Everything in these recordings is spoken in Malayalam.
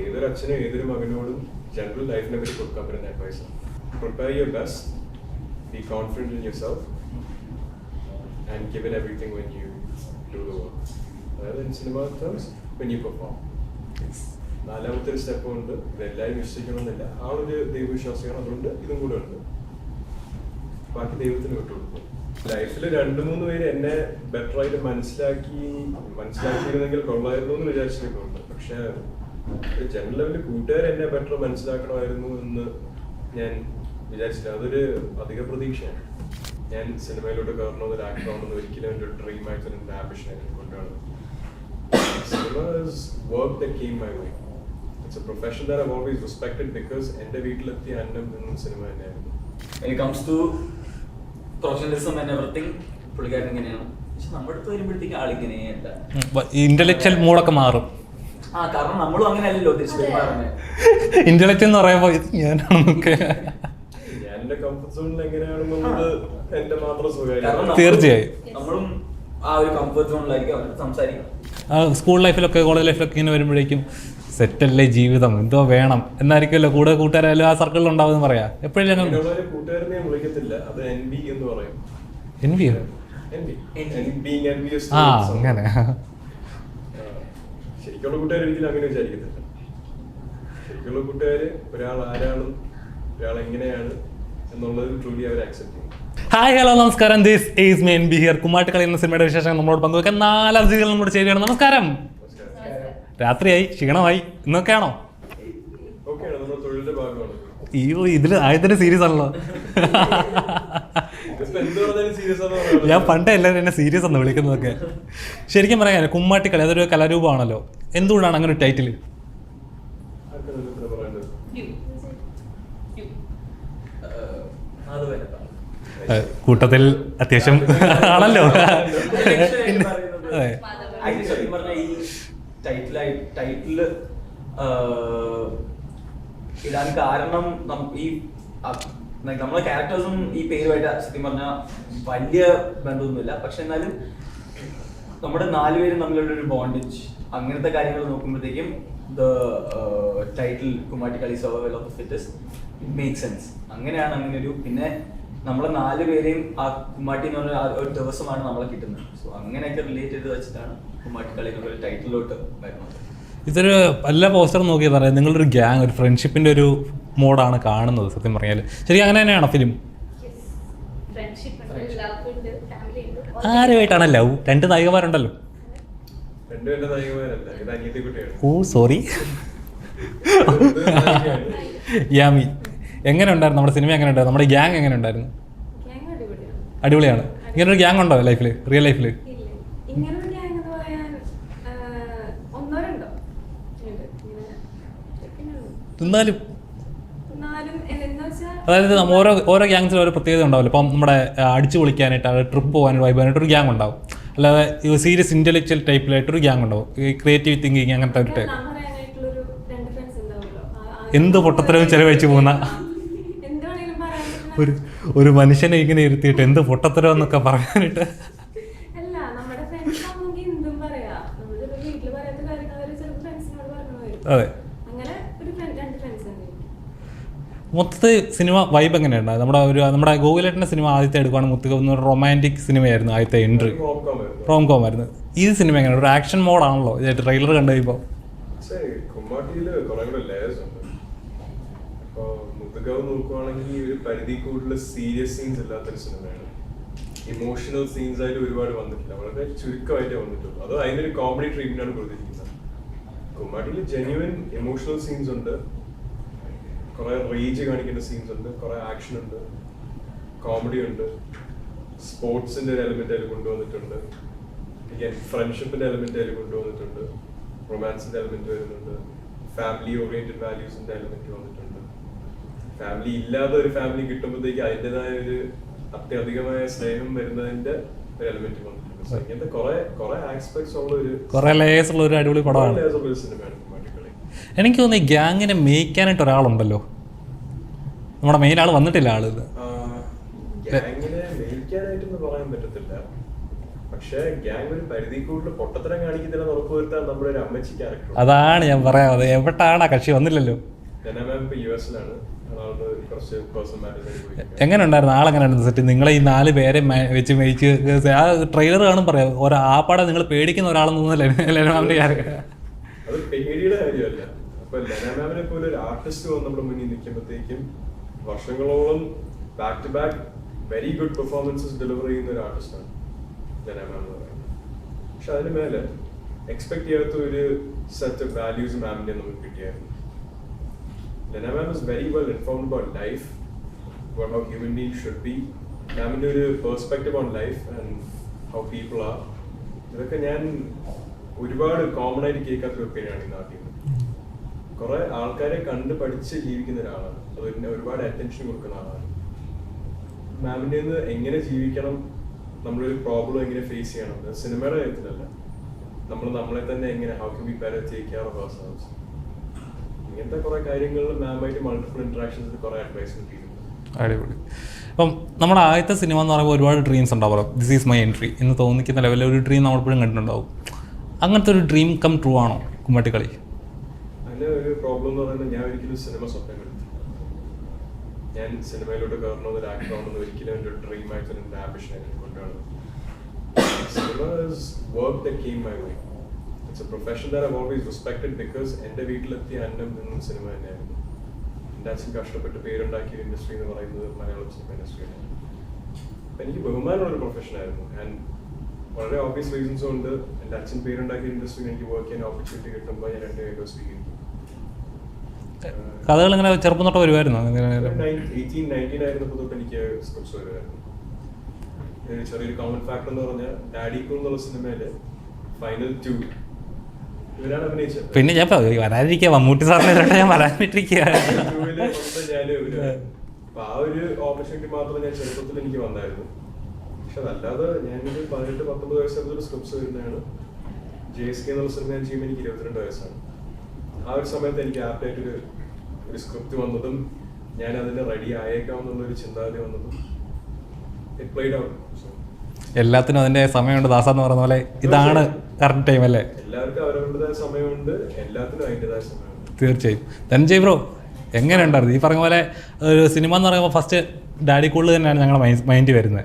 ഏതൊരു അച്ഛനും ഏതൊരു മകനോടും ജനറൽ ലൈഫിനെ പറ്റി കൊടുക്കാൻ പറ്റുന്ന advice. Prepare your best, be confident in yourself and give it everything when you do the work. അതായത് in cinema terms when you perform. നാലാമത്തെ ഒരു സ്റ്റെപ്പ് ഉണ്ട്, ഇതെല്ലാവരും വിശ്വസിക്കണമെന്നില്ല. ആ ഒരു ദൈവവിശ്വാസിയാണ്, അതുകൊണ്ട് ഇതും കൂടെ ഉണ്ട്. ബാക്കി ദൈവത്തിന് വിട്ടുകൊടുക്കും. ലൈഫിൽ 2-3 പേര് എന്നെ ബെറ്റർ ആയിട്ട് മനസ്സിലാക്കിയിരുന്നെങ്കിൽ കൊള്ളായിരുന്നു എന്ന് വിചാരിച്ചിട്ടുണ്ട്. പക്ഷെ ജനറൽ ലെവലിൽ കൂട്ടുകാർ എന്നെ ബെറ്റർ മനസ്സിലാക്കണമായിരുന്നു എന്ന് ഞാൻ വിചാരിച്ചില്ല. അതൊരു അധിക പ്രതീക്ഷയാണ്. ഞാൻ സിനിമയിലോട്ട് കയറണമെന്നൊരു ആക്ടർ ആണെന്ന് ഒരിക്കലും എൻ്റെ ഒരു ഡ്രീം ആയിട്ട് എൻ്റെ ആംബിഷനായിട്ട് കൊണ്ടുവരണം. Cinema is work that came my way. It's a profession that I've always respected because എൻ്റെ വീട്ടിലെത്തിയ അന്നം എന്നും സിനിമ തന്നെയായിരുന്നു. When it comes to professionalism and everything, പുള്ളിക്കാരൻ ഇങ്ങനെയാണ്. പക്ഷെ നമ്മുടെ അടുത്ത് വരുമ്പോഴത്തേക്ക് ആളിങ്ങനെയല്ല, ഇന്റലക്ച്വൽ മൂഡൊക്കെ മാറും. കാരണം നമ്മളും അങ്ങനെ അല്ലല്ലോ തിരിച്ചു പെരുമാറുന്നത്. ഇന്റലക്ച്വൽ എന്ന് പറയുമ്പോൾ ഞാനാണെന്നൊക്കെ ഞാൻ എൻ്റെ കംഫർട്ട് സോണിൽ എങ്ങനെയാണെന്നുള്ളത് എൻ്റെ മാത്രം സ്വകാര്യം. തീർച്ചയായും നമ്മളും ആ ഒരു കംഫർട്ട് സോണിലായിരിക്കും അവരുടെ സംസാരിക്കണം. സ്കൂൾ ലൈഫിലൊക്കെ കോളേജ് ലൈഫിലൊക്കെ ഇങ്ങനെ വരുമ്പോഴേക്കും സെറ്റല്ലേ ജീവിതം, എന്തോ വേണം എന്നായിരിക്കുമല്ലോ കൂടെ കൂട്ടുകാരായാലും ആ സർക്കിളിൽ ഉണ്ടാവും പറയാ. എപ്പോഴും കൂട്ടുകാരനെ വിളിക്കത്തില്ല, അത് envy എന്ന് പറയും. envy അങ്ങനെ ശരിക്കുള്ള കൂട്ടുകാർ ഒരിക്കലും അങ്ങനെ വിചാരിക്കത്തില്ല. ശരിക്കുള്ള കൂട്ടുകാര് ഒരാൾ ആരാണ്, ഒരാൾ എങ്ങനെയാണ് എന്നുള്ളത് ട്രൂലി അവർ ആക്സെപ്റ്റ് ചെയ്യും. ഹായ് ഹലോ നമസ്കാരം, this is me NB here. കുമ്മാട്ടിക്കളി എന്ന സിനിമയുടെ വിശേഷങ്ങൾ നമ്മളോട് പങ്കുവെക്കാൻ 4 അതിഥികൾ നമ്മുടെ ചേരുകയാണ്. നമസ്കാരം. രാത്രിയായി, ക്ഷീണമായി, ഇന്നൊക്കെയാണോ? അയ്യോ, ഇതില് ആദ്യത്തെ സീരീസ് ആണല്ലോ. ഞാൻ പണ്ടേ എല്ലാവരും എന്നെ സീരിയസ് എന്ന് വിളിക്കുന്നതൊക്കെ. ശരിക്കും പറയാൻ കുമ്മാട്ടിക്കളി അതൊരു കലാരൂപമാണല്ലോ. എന്തുകൊണ്ടാണ് അങ്ങനെ ഒരു ടൈറ്റിൽ? കൂട്ടത്തിൽ അത്യാവശ്യം ആണല്ലോ. ടൈറ്റില് ഇടാൻ കാരണം ഈ നമ്മളെ ക്യാരക്ടേഴ്സും ഈ പേരുമായിട്ട് സത്യം പറഞ്ഞാൽ വലിയ ബന്ധമൊന്നുമില്ല. പക്ഷെ എന്നാലും നമ്മുടെ 4 പേരും തമ്മിലുള്ള ഒരു ബോണ്ടേജ്, അങ്ങനത്തെ കാര്യങ്ങൾ നോക്കുമ്പോഴത്തേക്കും the title Kummattikkali survival of the fittest it make sense. അങ്ങനെയാണ് അങ്ങനെ ഒരു, പിന്നെ നമ്മളെ 4 പേരെയും ആ കുമ്മാട്ടി എന്ന് പറഞ്ഞ ഒരു ദിവസമാണ് നമ്മളെ കിട്ടുന്നത്. സോ അങ്ങനെയൊക്കെ റിലേറ്റ് ചെയ്ത് വെച്ചിട്ടാണ് കുമ്മാട്ടിക്കളി എന്നുള്ള ടൈറ്റിലോട്ട് വരുന്നത്. ഇതൊരു എല്ലാ പോസ്റ്ററും നോക്കിയാൽ പറയാം നിങ്ങളൊരു ഗ്യാങ്, ഒരു ഫ്രണ്ട്ഷിപ്പിന്റെ ഒരു മോഡാണ് കാണുന്നത് സത്യം പറഞ്ഞാൽ. ശരി, അങ്ങനെ തന്നെയാണോ ഫിലിം? ആരുമായിട്ടാണ് ലവ്? 2 നായികമാരുണ്ടല്ലോ. ഓ സോറി. യാമി, എങ്ങനെ ഉണ്ടായിരുന്നു നമ്മുടെ സിനിമ? എങ്ങനെ ഉണ്ടായിരുന്നു നമ്മുടെ ഗ്യാങ്? എങ്ങനെ ഉണ്ടായിരുന്നു? അടിപൊളിയാണ്. ഇങ്ങനൊരു ഗ്യാങ് ഉണ്ടോ ലൈഫിൽ, റിയൽ ലൈഫിൽ? എന്നാലും അതായത് ഓരോ ഗ്യാങ്സിലും ഓരോ പ്രത്യേകത ഉണ്ടാവില്ല. ഇപ്പം നമ്മുടെ അടിച്ചു പൊളിക്കാനായിട്ട് ട്രിപ്പ് പോകാനായിട്ട് വൈബാനായിട്ട് ഒരു ഗ്യാങ് ഉണ്ടാവും. അല്ലാതെ സീരിയസ് ഇന്റലക്ച്വൽ ടൈപ്പിലായിട്ടൊരു ഗ്യാങ് ഉണ്ടാവും. ക്രിയേറ്റീവ് തിങ്കിങ് അങ്ങനത്തെ ഒരു ടൈപ്പ്. എന്ത് പൊട്ടത്തരവും ചെലവഴിച്ച് പോകുന്ന ഒരു മനുഷ്യനെ ഇങ്ങനെ ഇരുത്തിയിട്ട് എന്ത് പൊട്ടത്തരം എന്നൊക്കെ പറയാനായിട്ട്. അതെ, മൊത്തത്തിൽ സിനിമ വൈബ് എങ്ങനെയുണ്ടായത്? നമ്മുടെ ഗോകുലേട്ടൻ്റെ സിനിമ ആദ്യത്തെ എടുക്കുകയാണ് റൊമാൻറ്റിക് സിനിമയായിരുന്നു ആദ്യത്തെ എൻട്രി, റോംകോം ആയിരുന്നു. ഈ സിനിമ എങ്ങനെയാണ്? ഒരു ആക്ഷൻ മോഡാണല്ലോ ട്രെയിലർ കണ്ടു കഴിയുമ്പോൾ. നോക്കുവാണെങ്കിൽ ഒരു പരിധി കൂടുതൽ സീരിയസ് സീൻസ് ഇല്ലാത്തൊരു സിനിമയാണ്. ഇമോഷണൽ സീൻസ് ആയിട്ട് ഒരുപാട് വന്നിട്ടില്ല, വളരെ ചുരുക്കമായിട്ടേ വന്നിട്ടുള്ളൂ. അത് അതിനൊരു കോമഡി ട്രീറ്റ്മെന്റ് ആണ് കൊടുത്തിരിക്കുന്നത്. കുമ്മാട്ടിയിൽ ജെന്യുവൻ ഇമോഷണൽ സീൻസ് ഉണ്ട്, കുറെ റേജ് കാണിക്കേണ്ട സീൻസ് ഉണ്ട്, കുറെ ആക്ഷൻ ഉണ്ട്, കോമഡി ഉണ്ട്, സ്പോർട്സിന്റെ ഒരു എലിമെന്റ് അതിൽ കൊണ്ടുവന്നിട്ടുണ്ട്, ഫ്രണ്ട്ഷിപ്പിന്റെ എലിമെന്റ് അതിൽ കൊണ്ടുവന്നിട്ടുണ്ട്, റൊമാൻസിന്റെ എലിമെന്റ് വരുന്നുണ്ട്, ഫാമിലി ഓറിയന്റഡ് വാല്യൂസിന്റെ എലിമെന്റ് വന്നിട്ടുണ്ട്. ഫാമിലി ഇല്ലാതെ ഒരു ഫാമിലി കിട്ടുമ്പോഴത്തേക്ക് അതിൻ്റെതായ ഒരു അത്യധികമായ സ്നേഹം വരുന്നതിന്റെ ഒരു എലിമെന്റ് വന്നിട്ടുണ്ട്. ഇങ്ങനത്തെ കുറെ ആസ്പെക്ട്സ് ഉള്ള ഒരു ലേയേഴ്സ് ഉള്ള ഒരു അടിപൊളി പടമാണ്. സിനിമയാണ് കുമ്മാട്ടിക്കളി. എനിക്ക് തോന്നുന്നു ഈ ഗ്യാങ്ങിനെ മേയ്ക്കാനായിട്ട് ഒരാളുണ്ടല്ലോ. നമ്മുടെ മെയിൻ ആൾ വന്നിട്ടില്ല. ആള് ഗ്യാങ്ങിനെ മേയ്ക്കാനായിട്ടൊന്നും പറയാൻ പറ്റത്തില്ല. പക്ഷെ പക്ഷേ ഗ്യാങ് ഒരു പരിധി കൂടുതൽ പൊട്ടത്തരം കാണിക്കുന്നില്ലെന്ന് ഉറപ്പുവരുത്താൻ നമ്മുടെ ഒരു അമ്മച്ചി ക്യാരക്ടർ. അതാണ് ഞാൻ പറയാതെ, എവിടാണ് ആ കക്ഷി വന്നില്ലല്ലോ. US-ലാണ്. എങ്ങനെ ഉണ്ടായിരുന്നു ആളെങ്ങനെയായിരുന്നു സെറ്റ്? നിങ്ങളെ ഈ 4 പേരെ വെച്ച് മേയിച്ച് ആ ട്രെയിലർ കാണും പറയാം ആ പടം നിങ്ങൾ പേടിക്കുന്ന ഒരാളെന്ന് തോന്നുന്നില്ല ലെനാമാമിന്റെ ക്യാരക്ടർ. അത് പേടിയുടെ കാര്യമല്ല. അപ്പൊ ലെനാമാമിനെ പോലെ ഒരു ആർട്ടിസ്റ്റ് വന്ന് നമ്മുടെ മുന്നിൽ നിൽക്കുമ്പോഴത്തേക്കും വർഷങ്ങളോളം back to back very good performances deliver ചെയ്യുന്ന ഒരു ആർട്ടിസ്റ്റാണ് ലെനാമാം എന്ന് പറയുന്നത്. പക്ഷെ അതിന് മേലെ എക്സ്പെക്ട് ചെയ്യാത്ത ഒരു സെറ്റ് ഓഫ് വാല്യൂസ് മാമിന്റെ നമുക്ക് കിട്ടിയായിരുന്നു. Lena ma'am is very well informed about life, about how human beings should be. മാമിന്റെ ഒരു perspective on life and how people are. ഇതൊക്കെ ഞാൻ ഒരുപാട് കോമൺ ആയിട്ട് കേൾക്കാത്തൊരു ഒപ്പീനിയനാണ് ഈ നാട്ടിൽ നിന്ന്. കുറെ ആൾക്കാരെ കണ്ട് പഠിച്ച് ജീവിക്കുന്ന ഒരാളാണ്. അത് ഒരുപാട് അറ്റൻഷൻ കൊടുക്കുന്ന ആളാണ്. മാമിന്റെ എങ്ങനെ ജീവിക്കണം, നമ്മളൊരു പ്രോബ്ലം എങ്ങനെ ഫേസ് ചെയ്യണം, സിനിമയുടെ കാര്യത്തിലല്ല, നമ്മളെ തന്നെ എങ്ങനെ how to be better take care of ourselves, ഇങ്ങനത്തെ കുറെ കാര്യങ്ങളിൽ മാമായിട്ട് മൾട്ടിപ്പിൾ ഇന്ററാക്ഷൻസ് കുറെ അഡ്വൈസ് കിട്ടിയിട്ടുണ്ട്. അടിപൊളി. അപ്പം നമ്മുടെ ആദ്യത്തെ സിനിമ എന്ന് പറയുമ്പോൾ ഒരുപാട് ഡ്രീംസ് ഉണ്ടാവുമല്ലോ. ദിസ് ഈസ് മൈ എൻട്രി എന്ന് തോന്നിക്കുന്ന ലെവലിൽ ഒരു ഡ്രീം നമ്മളെപ്പോഴും കണ്ടിട്ടുണ്ടാവും. അങ്ങനത്തെ ഒരു ഡ്രീം കം ട്രൂ ആണോ കുമ്മാട്ടിക്കളി? അതിന്റെ ഒരു പ്രോബ്ലം എന്ന് പറയുന്നത് ഞാൻ ഒരിക്കലും സിനിമ സ്വപ്നം കണ്ടിട്ടില്ല. ഞാൻ സിനിമയിലോട്ട് കയറണമെന്ന് ഒരു ആക്ടർ ആണെന്ന് ഒരിക്കലും എൻ്റെ ഡ്രീം ആയിട്ട് എൻ്റെ ആംബിഷൻ ആയിട്ട് കൊണ്ടുവരുന്നത്. Cinema is work that came my way. It's a profession that I've always respected because എൻ്റെ വീട്ടിലെത്തിയ അന്നം നിന്നും സിനിമ തന്നെയായിരുന്നു. എൻ്റെ അച്ഛൻ കഷ്ടപ്പെട്ട് പേരുണ്ടാക്കിയ ഇൻഡസ്ട്രി എന്ന് പറയുന്നത് മലയാളം സിനിമ ഇൻഡസ്ട്രിയാണ്. അപ്പം എനിക്ക് ബഹുമാനമുള്ളൊരു പ്രൊഫഷനായിരുന്നു. ആൻഡ് വളരെ ഓബ്വിയസ് റീസൺസ് കൊണ്ട് എൻ്റെ അച്ഛൻ പേരുണ്ടാക്കിയ ഇൻഡസ്ട്രിയിൽ എനിക്ക് വർക്ക് ചെയ്യാൻ ഓപ്പർച്യൂണിറ്റി കിട്ടുമ്പോൾ ഞാൻ 2 കൈകൾ സ്വീകരിക്കും. കഥകൾ ഇങ്ങനെ ചെറുപ്പം തൊട്ട് വരുമായിരുന്നു? 18-19 ആയിരുന്നപ്പോൾ തൊട്ട് എനിക്ക് സ്ക്രിപ്റ്റ്സ് വരുമായിരുന്നു. ചെറിയൊരു കോമൺ ഫാക്ടർ എന്ന് പറഞ്ഞാൽ ഡാഡി കൂൾ എന്നുള്ള സിനിമയില് ഫൈനൽ 2 ഇവരാണ് അഭിനയിച്ചത്. പിന്നെ ഞാൻ വരാതിരിക്കുക, മമ്മൂട്ടി സാറിനെ ഞാൻ വരാനിട്ടിരിക്കുക. ആ ഒരു ഓപ്പർച്യൂണിറ്റി മാത്രം ഞാൻ ചെറുപ്പത്തിൽ എനിക്ക് വന്നായിരുന്നു. പക്ഷെ അതല്ലാതെ ഞാനൊരു 18-19 വയസ്സായ സ്ക്രിപ്റ്റ്സ് വരുന്നതാണ്. JSK എന്നുള്ള സിനിമ ഞാൻ ചെയ്യുമ്പോൾ എനിക്ക് 22 വയസ്സാണ്. ആ ഒരു സമയത്ത് എനിക്ക് ആപ്റ്റായിട്ടൊരു സ്ക്രിപ്റ്റ് വന്നതും ഞാൻ അതിന് റെഡി ആയേക്കാം എന്നുള്ളൊരു ചിന്താഗതി വന്നതും ഇറ്റ് പ്ലേഡ് ഔട്ട്. എല്ലാത്തിനും അതിന്റെ സമയമുണ്ട് ദാസാന്ന് പറയുന്ന പോലെ ഇതാണ് കറക്റ്റ് ടൈം അല്ലേ? എല്ലാവർക്കും അവരവരുടേതായ സമയമുണ്ട്, എല്ലാത്തിനും അതിൻ്റെതായ സമയമുണ്ട്. തീർച്ചയായും. ധനഞ്ജയ് ബ്രോ എങ്ങനെ ഉണ്ടായിരുന്നു? ഈ പറഞ്ഞ പോലെ ഒരു സിനിമ എന്ന് പറയുമ്പോൾ ഫസ്റ്റ് ഡാഡി കൂളിൽ തന്നെയാണ് ഞങ്ങളുടെ മൈൻഡിൽ വരുന്നത്.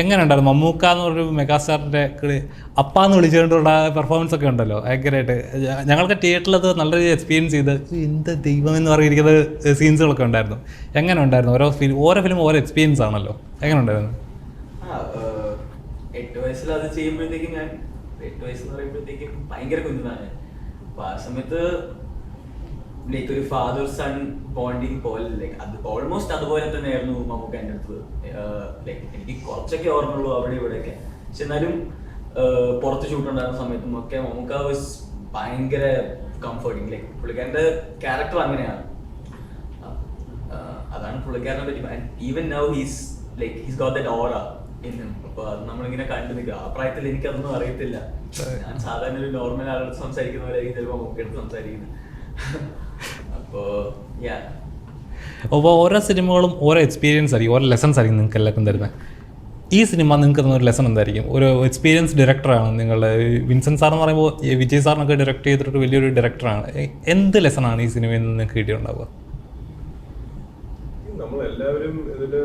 എങ്ങനെ ഉണ്ടായിരുന്നു? മമ്മൂക്ക എന്ന് പറഞ്ഞൊരു മെഗാസ്റ്റാറിൻ്റെ അപ്പാന്ന് വിളിച്ചുകൊണ്ടുള്ള പെർഫോമൻസ് ഒക്കെ ഉണ്ടല്ലോ, ഭയങ്കരമായിട്ട് ഞങ്ങൾക്ക് തിയേറ്ററിൽ അത് നല്ല രീതിയിൽ എക്സ്പീരിയൻസ് ചെയ്ത് എന്ത് ദൈവം എന്ന് പറഞ്ഞിരിക്കുന്ന സീൻസുകളൊക്കെ ഉണ്ടായിരുന്നു. എങ്ങനെ ഉണ്ടായിരുന്നു? ഓരോ ഫിലിം ഓരോ എക്സ്പീരിയൻസ് ആണല്ലോ, എങ്ങനെ ഉണ്ടായിരുന്നു? 8 വയസ്സിൽ അത് ചെയ്യുമ്പോഴത്തേക്കും ഞാൻ 8 വയസ്സെന്ന് പറയുമ്പോഴത്തേക്കും ഭയങ്കര കുഞ്ഞാണ്. അപ്പൊ ആ സമയത്ത് ലൈക്ക് ഒരു ഫാദർ സൺ ബോണ്ടിങ് പോലെ ലൈക്ക് അത് ഓൾമോസ്റ്റ് അതുപോലെ തന്നെയായിരുന്നു മമ്മൂക്ക എൻ്റെ അടുത്ത്. ലൈക്ക് എനിക്ക് കുറച്ചൊക്കെ ഓർമ്മയുള്ളൂ അവിടെ ഇവിടെയൊക്കെ. പക്ഷെ എന്നാലും പുറത്ത് ഷൂട്ടുണ്ടായിരുന്ന സമയത്തും ഒക്കെ മമ്മൂക്ക വാസ് ഭയങ്കര കംഫർട്ടിങ്. ലൈക്ക് പുള്ളിക്കാരൻ്റെ ക്യാരക്ടർ അങ്ങനെയാണ്. അതാണ് പുള്ളിക്കാരനെ പറ്റി. Even now he's got that aura in him. അപ്പൊ അത് നമ്മളിങ്ങനെ കണ്ടു നിൽക്കുക. ആ പ്രായത്തിൽ എനിക്കതൊന്നും അറിയത്തില്ല. ഞാൻ സാധാരണ ഒരു നോർമൽ ആളോട് സംസാരിക്കുന്ന പോലെയായിരിക്കും ചിലപ്പോൾ മമ്മൂക്കടുത്ത് സംസാരിക്കുന്നത്. അപ്പോൾ ഓരോ സിനിമകളും ഓരോ എക്സ്പീരിയൻസ് ആയിരിക്കും, ഓരോ ലെസൺസ് ആയിരിക്കും നിങ്ങൾക്ക് എല്ലാവർക്കും തരുന്നത്. ഈ സിനിമ നിങ്ങൾക്ക് തന്ന ഒരു ലെസൺ എന്തായിരിക്കും? ഒരു എക്സ്പീരിയൻസ് ഡയറക്ടറാണ് നിങ്ങളുടെ വിൻസെൻ്റ് സാർ എന്ന് പറയുമ്പോൾ വിജയ് സാറിനൊക്കെ ഡയറക്റ്റ് ചെയ്തിട്ട് വലിയൊരു ഡയറക്ടറാണ്. എന്ത് ലെസണാണ് ഈ സിനിമയിൽ നിന്ന് നിങ്ങൾക്ക് കിട്ടിയിട്ടുണ്ടാവുക? നമ്മളെല്ലാവരും ഇതില്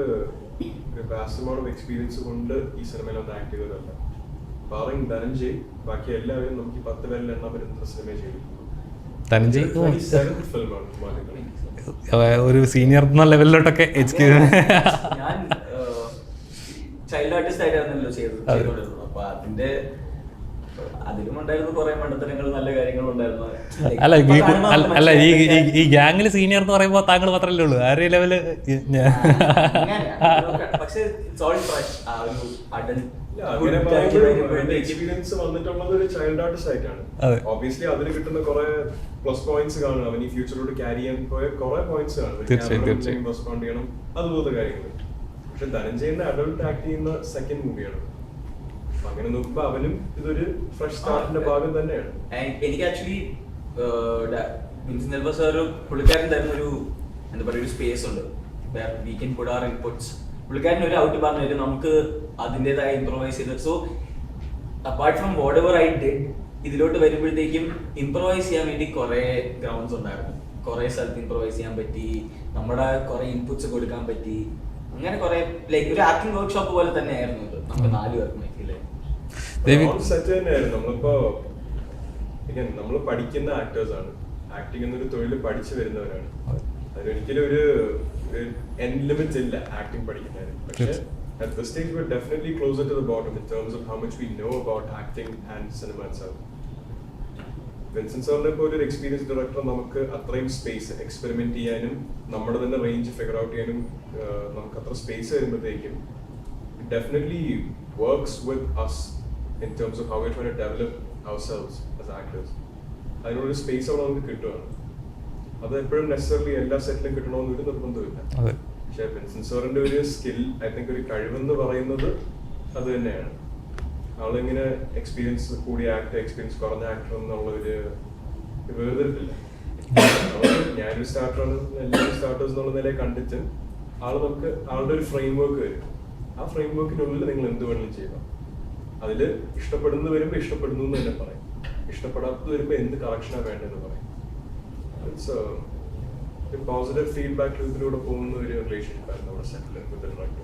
വാസ്റ്റ് എമൗണ്ട് ഓഫ് എക്സ്പീരിയൻസ് കൊണ്ട് ഈ സിനിമയിൽ ഒന്ന് ആക്ട് ചെയ്തതല്ല. ബാറിങ് ധനഞ്ജയ് ബാക്കി എല്ലാവരും നമുക്ക് 10 പേരിൽ എണ്ണാൻ പറ്റുന്ന സിനിമ ചെയ്തിട്ടുണ്ട്. ധനഞ്ജയ് ഫിലിമാണ് ഒരു സീനിയർ എന്ന ലെവലിലോട്ടൊക്കെ ഞാൻ ചൈൽഡ് ആർട്ടിസ്റ്റ് ആയിട്ടായിരുന്നല്ലോ ചെയ്തോണ്ടിരുന്നത്. അപ്പൊ അതിലും ഉണ്ടായിരുന്നു കുറെ മണ്ടത്തരങ്ങൾ, നല്ല കാര്യങ്ങളും ഉണ്ടായിരുന്നു. അല്ല ഈ ഗ്യാങ്ങിൽ സീനിയർ എന്ന് പറയുമ്പോൾ താങ്കൾ മാത്രമല്ലേ ഉള്ളൂ, ആ ഒരു ലെവല്. പക്ഷെ എക്സ്പീരിയൻസ് വന്നിട്ടുള്ളത് ഒരു ചൈൽഡ് ആർട്ടിസ്റ്റ് ആയിട്ടാണ്. ഒബ്വിയസ്ലി അതിന് കിട്ടുന്ന കുറെ പ്ലസ് പോയിന്റ്സ് കാണും. അവൻ ഈ ഫ്യൂച്ചറിലോട്ട് ക്യാരി ചെയ്യാൻ പോയ കുറെ പോയിന്റ്സ് കാണും. റെസ്പോണ്ട് ചെയ്യണം, അതുപോലത്തെ കാര്യങ്ങൾ. പക്ഷെ ധനഞ്ജയന്റെ അഡൾട്ട് ആക്ട് ചെയ്യുന്ന സെക്കൻഡ് മൂവിയാണ്. അങ്ങനെ നോക്കുമ്പോ അവനും ഇതൊരു ഫ്രഷ് സ്റ്റാർട്ടിന്റെ ഭാഗം തന്നെയാണ്. എനിക്ക് ആക്ച്വലി പുള്ളിക്കാരൻ തരുന്ന ഒരു എന്താ പറയുക ഒരു സ്പേസ് ഉണ്ട്. We can put our inputs. പുള്ളിക്കാരൻ ഒരു ഔട്ട് പറഞ്ഞു തരും, നമുക്ക് അതിൻ്റെതായ ഇംപ്രൂവൈസ് ചെയ്ത്. So apart from whatever I did, ഇതിലോട്ട് വരുമ്പോഴത്തേക്കും ഇംപ്രവൈസ് ചെയ്യാൻ വേണ്ടി കുറെ ഗ്രൗണ്ട്സ് ഉണ്ടായിരുന്നു. കുറെ സ്ഥലത്ത് ഇംപ്രവൈസ് ചെയ്യാൻ പറ്റി, നമ്മുടെ കുറെ ഇൻപുട്സ് കൊടുക്കാൻ പറ്റി. അങ്ങനെ കുറെ ലൈക്ക് ഒരു ആക്ടിംഗ് വർക്ക്ഷോപ്പ് പോലെ തന്നെ ആയിരുന്നു ഇത് നമുക്ക് 4 പേർക്കും. സെറ്റ് തന്നെയായിരുന്നു. നമ്മളിപ്പോ നമ്മൾ പഠിക്കുന്ന ആക്ടേഴ്സ് ആണ്, ആക്ടിംഗ് എന്നൊരു തൊഴിൽ പഠിച്ചു വരുന്നവരാണ്. അതിനൊരിക്കലും ഒരു എൻഡ് ലിമിറ്റ്സ് ഇല്ല ആക്ടിംഗ് പഠിക്കുന്നതിന്. പക്ഷേ at this stage we're definitely closer to the bottom in terms of how much we know about acting and cinema itself. Vincent സാറിനെ പോലെ ഒരു എക്സ്പീരിയൻസ് ഡയറക്ടർ നമുക്ക് അത്രയും സ്പേസ് എക്സ്പെരിമെന്റ് ചെയ്യാനും നമ്മുടെ തന്നെ റേഞ്ച് ഫിഗർ ഔട്ട് ചെയ്യാനും നമുക്ക് അത്ര സ്പേസ് വരുമ്പോഴത്തേക്കും definitely works with us in terms of how we're trying to develop ourselves as actors. അതിനൊരു സ്പേസ് അവിടെ നമുക്ക് കിട്ടുകയാണ്. അത് എപ്പോഴും നെസസറിലി എല്ലാ സെറ്റിലും കിട്ടണമെന്ന് ഒരു നിർബന്ധമില്ല. പക്ഷേ വിൻസെന്റ് സാറിന്റെ ഒരു സ്കിൽ, ഐ തിങ്ക് ഒരു കഴിവെന്ന് പറയുന്നത് അത് തന്നെയാണ്. ആളിങ്ങനെ എക്സ്പീരിയൻസ് കൂടിയ ആക്ടർ, എക്സ്പീരിയൻസ് കുറഞ്ഞ ആക്ടർ എന്നുള്ള ഒരു വേർതിരിപ്പില്ല. ഞാനൊരു സ്റ്റാർട്ടറാണ്, എല്ലാവരും സ്റ്റാർട്ടേഴ്സ് എന്നുള്ള നിലയെ കണ്ടിട്ട് നമുക്ക് ആളുടെ ഒരു ഫ്രെയിം വർക്ക് വരും. ആ ഫ്രെയിം വർക്കിനുള്ളിൽ നിങ്ങൾ എന്ത് വേണമെങ്കിലും ചെയ്യാം. അതിൽ ഇഷ്ടപ്പെടുന്നത് വരുമ്പോൾ ഇഷ്ടപ്പെടുന്നു എന്ന് തന്നെ പറയും, ഇഷ്ടപ്പെടാത്തത് വരുമ്പോൾ എന്ത് കറക്ഷനാണ് വേണ്ടതെന്ന് പറയും. ഇറ്റ്സ് പോസിറ്റീവ് ഫീഡ്ബാക്ക് ഇതിലൂടെ പോകുന്ന ഒരു റിലേഷൻഷിപ്പ് ആയിരുന്നു നമ്മുടെ സെറ്റിൽ വിത്ത് ഡയറക്ടർ.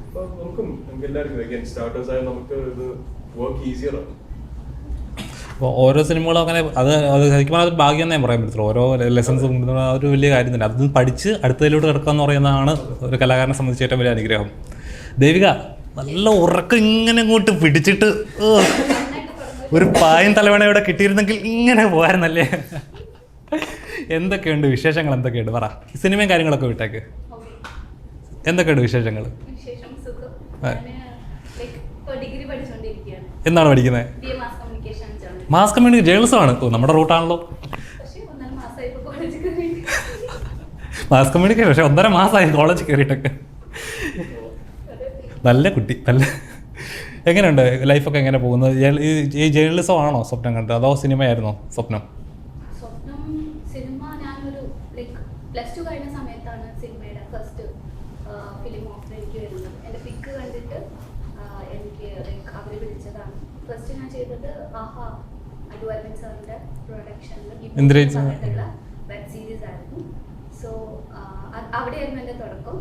അപ്പോൾ നമുക്ക് എല്ലാവർക്കും അഗൈൻ സ്റ്റാർട്ടേഴ്സ് ആയ നമുക്ക് ഇത് വർക്ക് ഈസിയർ ആണ്. അപ്പോൾ ഓരോ സിനിമകളും അങ്ങനെ അത് ശരിക്കും അത് ഭാഗ്യം എന്നേ പറയാൻ പറ്റത്തുള്ളൂ. ഓരോ ലെസൺസ് അതൊരു വലിയ കാര്യം തന്നെ. അത് പഠിച്ച് അടുത്തതിലോട്ട് കിടക്കുക എന്ന് പറയുന്നതാണ് ഒരു കലാകാരനെ സംബന്ധിച്ച് ഏറ്റവും വലിയ അനുഗ്രഹം. ദേവിക നല്ല ഉറക്കം ഇങ്ങനെ അങ്ങോട്ട് പിടിച്ചിട്ട് ഒരു പായം തലവേണയോടെ കിട്ടിയിരുന്നെങ്കിൽ ഇങ്ങനെ പോകാറുന്നല്ലേ. എന്തൊക്കെയുണ്ട് വിശേഷങ്ങൾ? എന്തൊക്കെയുണ്ട് പറ. സിനിമയും കാര്യങ്ങളൊക്കെ വിട്ടേക്ക്. എന്തൊക്കെയുണ്ട് വിശേഷങ്ങൾ? എന്താണ് പഠിക്കുന്നത്? മാസ് കമ്മ്യൂണിക്കേഷൻ ജേർണലിസം ആണ്. നമ്മുടെ റൂട്ടാണല്ലോ മാസ് കമ്മ്യൂണിക്കേഷൻ. പക്ഷെ 1.5 മാസമായി കോളേജ് കയറിയിട്ടൊക്കെ. നല്ല കുട്ടി. നല്ല എങ്ങനെയുണ്ട് ലൈഫൊക്കെ? എങ്ങനെ പോകുന്നത്? ഈ ജേർണലിസം ആണോ സ്വപ്നം കണ്ടത്, അതോ സിനിമയായിരുന്നോ സ്വപ്നം? സിനിമ ഞാനൊരു ലൈക്ക് +2 കഴിഞ്ഞ സമയത്താണ് സിനിമയുടെ ഫസ്റ്റ് ഫിലിം ഓഫർ എനിക്ക് വരുന്നത്. എൻ്റെ പിക്ക് കണ്ടിട്ട് എനിക്ക് ലൈക്ക് അവർ വിളിച്ചതാണ്. ഫസ്റ്റ് ഞാൻ ചെയ്തത് ആഹാ അല്ലു അരവിന്ദ് സാറിൻ്റെ പ്രൊഡക്ഷനിൽ വെബ് സീരീസ് ആയിരുന്നു. സോ അവിടെയായിരുന്നു എൻ്റെ തുടക്കം.